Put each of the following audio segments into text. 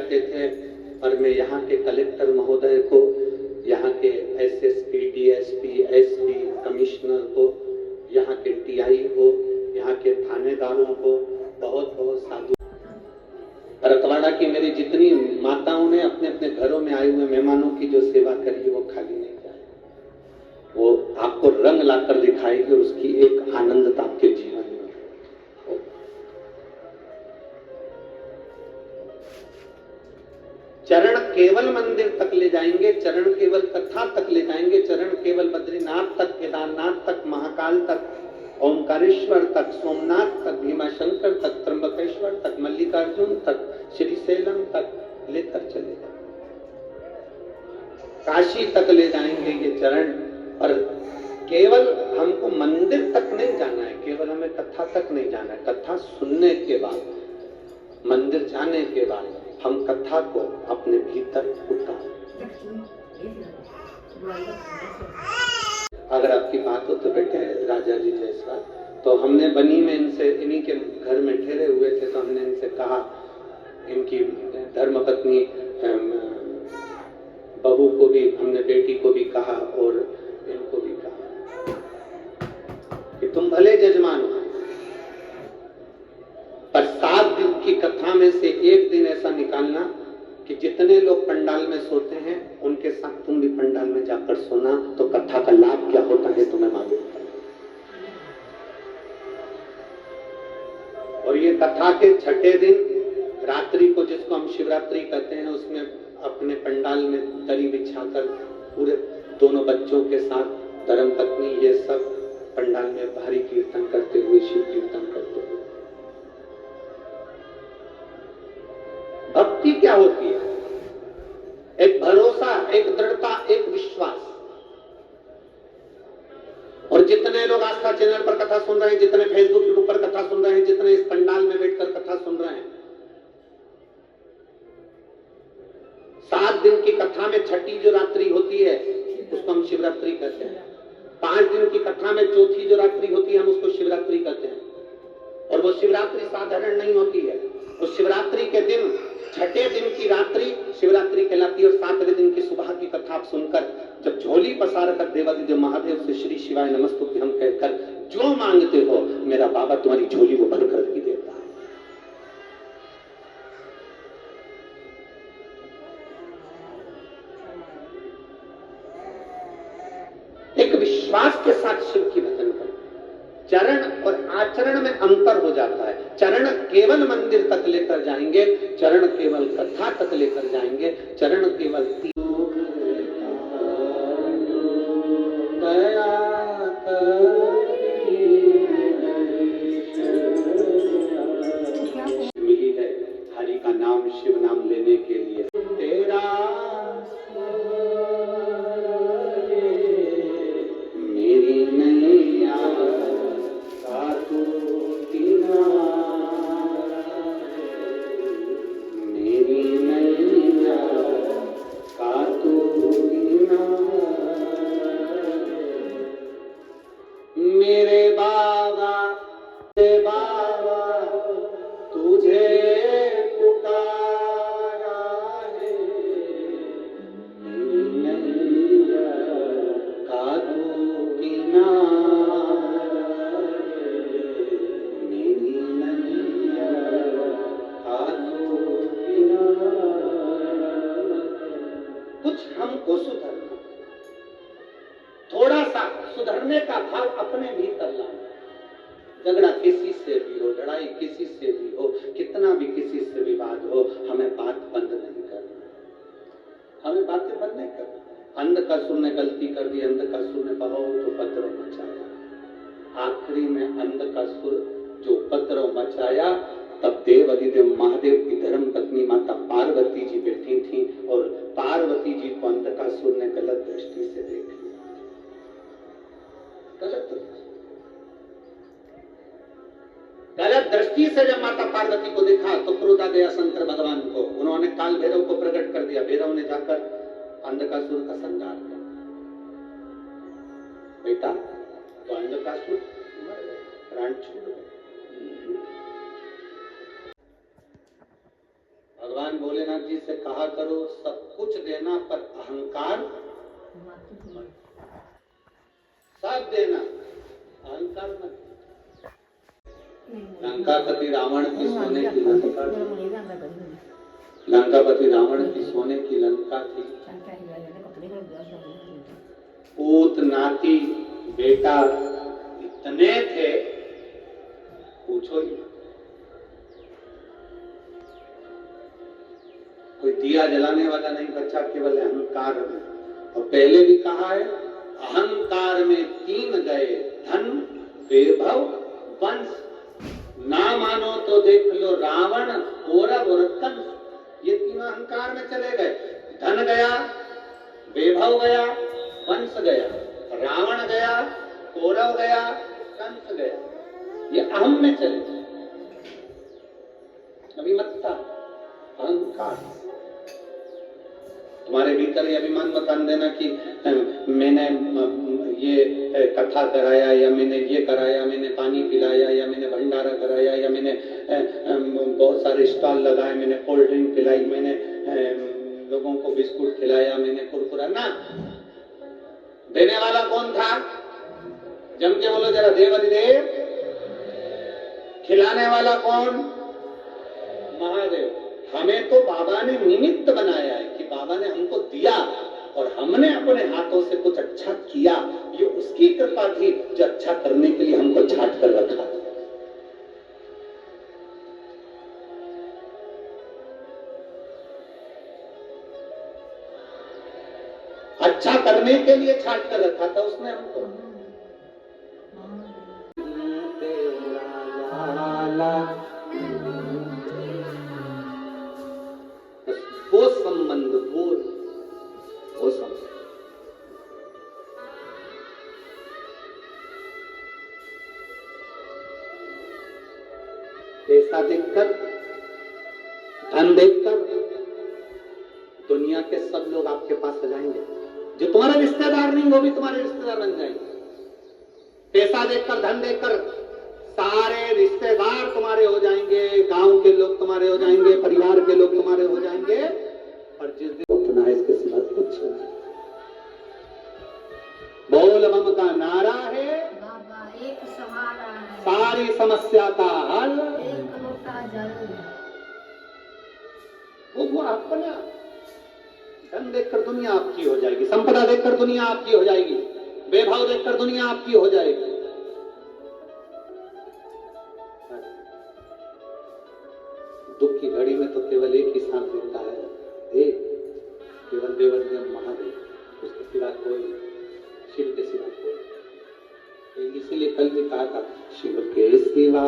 करते थे, और मैं यहाँ के कलेक्टर महोदय को, यहाँ के एसएसपी, डीएसपी, एसपी, कमिश्नर को, यहाँ के टीआई को, यहाँ के थानेदारों को बहुत बहुत साधु। रतवाड़ा की मेरी जितनी माताओं ने अपने अपने घरों में आए हुए मेहमानों की जो सेवा करी है वो खाली नहीं जाए, वो आपको रंग लाकर दिखाएगी और उसकी एक आनंदता आपके जीवन में। चरण केवल मंदिर तक ले जाएंगे, चरण केवल कथा तक ले जाएंगे, चरण केवल बद्रीनाथ तक, केदारनाथ तक, महाकाल तक, ओंकारेश्वर तक, सोमनाथ तक, भीमाशंकर तक, त्र्यंबकेश्वर तक, मल्लिकार्जुन तक, श्रीशैलम तक लेकर चले जाएंगे, काशी तक ले जाएंगे ये चरण। और केवल हमको मंदिर तक नहीं जाना है, केवल हमें कथा तक नहीं जाना है। कथा सुनने के बाद, मंदिर जाने के बाद हम कथा को अपने भीतर उतारें। अगर आपकी बात हो तो बेटे राजा जी जैसा, तो हमने बनी में इनसे, इन्हीं के घर में ठहरे हुए थे, तो हमने इनसे कहा, इनकी धर्मपत्नी बहू को भी हमने, बेटी को भी कहा और इनको भी कहा कि तुम भले जजमान हो, पर 7 दिन की कथा में से एक दिन ऐसा निकालना कि जितने लोग पंडाल में सोते हैं उनके साथ तुम भी पंडाल में जाकर सोना, तो कथा का लाभ क्या होता है तुम्हें मालूम है। और ये कथा के छठे दिन रात्रि को, जिसको हम शिवरात्रि कहते हैं, उसमें अपने पंडाल में दरी बिछाकर पूरे दोनों बच्चों के साथ धर्मपत्नी ये सब पंडाल में भारी कीर्तन करते हुए, शिव कीर्तन करते हुए। भक्ति क्या होती है? एक भरोसा, एक दृढ़ता, एक विश्वास। और जितने लोग आस्था चैनल पर कथा सुन रहे हैं, जितने फेसबुक यूट्यूब पर कथा सुन रहे हैं, जितने इस पंडाल में बैठकर कथा सुन रहे हैं, 7 दिन की कथा में छठी जो रात्रि होती है उसको हम शिवरात्रि कहते हैं। 5 दिन की कथा में चौथी जो रात्रि होती है हम उसको शिवरात्रि कहते हैं। और वो शिवरात्रि साधारण नहीं होती है, उस शिवरात्रि के दिन, छठे दिन की रात्रि शिवरात्रि कहलाती है। और 7वें दिन की सुबह की कथा आप सुनकर, जब झोली पसार कर देवादिदेव महादेव से श्री शिवाय नमस्तुभ्यं हम कहकर जो मांगते हो, मेरा बाबा तुम्हारी झोली वो भर कर भी देता है। एक विश्वास के साथ शिव की भजन करो। चरण और आचरण में अंतर हो जाता है। चरण केवल मंदिर तक लेकर जाएंगे, चरण केवल कथा तक लेकर जाएंगे, चरण केवल मिली है हरि का नाम, शिव नाम लेने के लिए। तेरा मेरी नैया का तू किनारा, मेरी नैया का तू किनारा, मेरे बाबा तुझे पुकारा है, मेरी नैया का तू किनारा, मेरी नैया का तू किनारा। कुछ हमको सुधरना, थोड़ा सा सुधरने का भाव अपने भीतर लाना। झगड़ा किसी से भी हो, लड़ाई किसी से भी हो, कितना भी किसी से विवाद हो, हमें बात बंद नहीं करना, हमें बातें बंद नहीं करना। अंधकासुर ने गलती कर दी, अंधकासुर ने बहुत उपद्रव मचाया। आखिरी में अंधकासुर जो उपद्रव मचाया, तब देवादिदेव महादेव की धर्म पत्नी माता पार्वती जी बैठी थी, और पार्वती जी को अंधकासुर ने गलत दृष्टि से देख लिया। गलत दृष्टि से जब माता पार्वती को देखा तो क्रोध आ गया शंकर भगवान को। उन्होंने काल भैरव को प्रकट कर दिया। भैरव ने जाकर अंधकासुर का संहार किया। बेटा तो अंधकासुर मर गए, प्राण छूट गए। भगवान भोलेनाथ जी से कहा करो सब कुछ देना पर अहंकार सब देना, अहंकार मत। लंकापति रावण की सोने की लंका थी, लंकापति रावण की सोने की लंका थी। पूत नाती बेटा इतने थे पूछो ही। कोई दिया जलाने वाला नहीं बच्चा, केवल अहंकार में। और पहले भी कहा है अहंकार में 3 गए, धन वैभव वंश। ना मानो तो देख लो रावण कौरव और कंस, ये तीनों अहंकार में चले गए। धन गया, वैभव गया, वंश गया, रावण गया, कौरव गया, कंस गया, ये अहम में चले गए। अभिमत्ता, अहंकार। तुम्हारे भीतर ये अभिमान मत आन देना कि मैंने ये कथा कराया, या मैंने ये कराया, मैंने पानी पिलाया, या मैंने भंडारा कराया, या मैंने बहुत सारे स्टॉल लगाए, मैंने कोल्ड ड्रिंक पिलाई, मैंने लोगों को बिस्कुट खिलाया, मैंने कुरकुरा। ना, देने वाला कौन था? जम के बोलो जरा, देव अधिदेव। खिलाने वाला कौन? महादेव। हमें तो बाबा ने निमित्त बनाया है कि बाबा ने हमको दिया और हमने अपने हाथों से कुछ अच्छा किया। ये उसकी कृपा थी जो अच्छा करने के लिए हमको छाट कर रखा। अच्छा करने के लिए छाट कर रखा था उसने हमको। वो संबंध, वो संबंध। पैसा देखकर, धन देखकर दुनिया के सब लोग आपके पास आ जाएंगे। जो तुम्हारा रिश्तेदार नहीं वो भी तुम्हारे रिश्तेदार बन जाएंगे। पैसा देखकर, धन देखकर सारे रिश्तेदार तुम्हारे हो जाएंगे, गांव के लोग तुम्हारे हो जाएंगे, परिवार के लोग तुम्हारे हो जाएंगे। और जिस दिन उतना है इसके सिवा कुछ नहीं। बोल बम का नारा है, बाबा एक सहारा है, सारी समस्या का हल एक लोटा जल। वो अपना धन देखकर दुनिया आपकी हो जाएगी, संपदा देखकर दुनिया आपकी हो जाएगी, वैभव देखकर दुनिया आपकी हो जाएगी। दुख की घड़ी में तो केवल एक ही साथ देता है, एक, केवल देवदेव महादेव, उसके सिवा कोई, शिव के सिवा कोई। इसीलिए कल भी कहा था, शिव के सिवा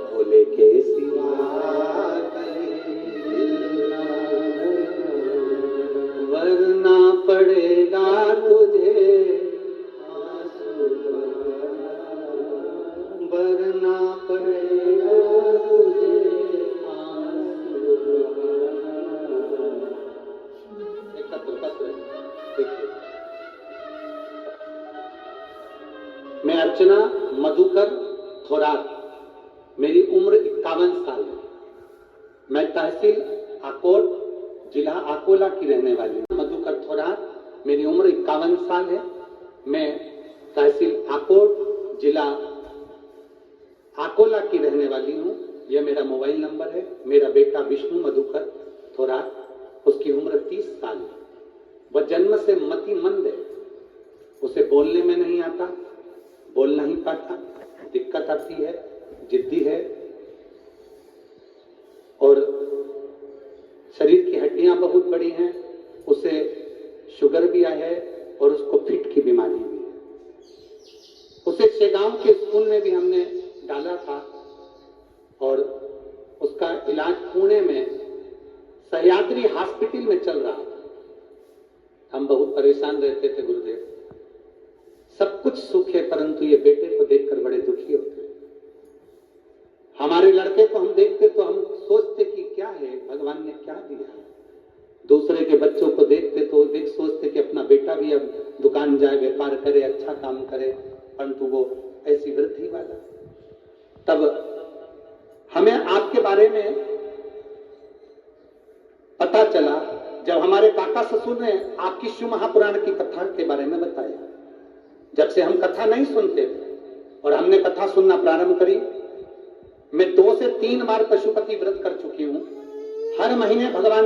भोले के सिवा वरना पड़ेगा तुझे, वरना पड़ेगा तुझे। मैं अर्चना मधुकर थोरात, मेरी उम्र 51 साल है। मैं तहसील आकोट, जिला अकोला की रहने वाली हूँ। मधुकर थोरात, मेरी उम्र 51 साल है। मैं तहसील आकोट, जिला अकोला की रहने वाली हूँ। यह मेरा मोबाइल नंबर है। मेरा बेटा विष्णु मधुकर थोरात, उसकी उम्र 30 साल है। वह जन्म से मतिमंद है, उसे बोलने में नहीं आता, बोल नहीं पाता, दिक्कत आती है, जिद्दी है, और शरीर की हड्डियां बहुत बड़ी हैं, उसे शुगर भी है और उसको फिट की बीमारी भी है। उसे शेगांव के स्कूल में भी हमने डाला था और उसका इलाज पुणे में सह्याद्री हॉस्पिटल में चल रहा था। हम बहुत परेशान रहते थे गुरुदेव, सब कुछ सुख है परंतु ये बेटे को देखकर बड़े दुखी होते हैं। हमारे लड़के को हम देखते तो हम सोचते कि क्या है, भगवान ने क्या दिया। दूसरे के बच्चों को देखते तो देख सोचते कि अपना बेटा भी अब दुकान जाए, व्यापार करे, अच्छा काम करे, परंतु वो ऐसी वृद्धि वाला। तब हमें आपके बारे में पता चला जब हमारे काका ससुर ने आपकी शिव महापुराण की कथा के बारे में बताया। जब से हम कथा नहीं सुनते थे और हमने कथा सुनना प्रारंभ करी, मैं 2 से 3 बार पशुपति व्रत कर चुकी हूं। हर महीने भगवान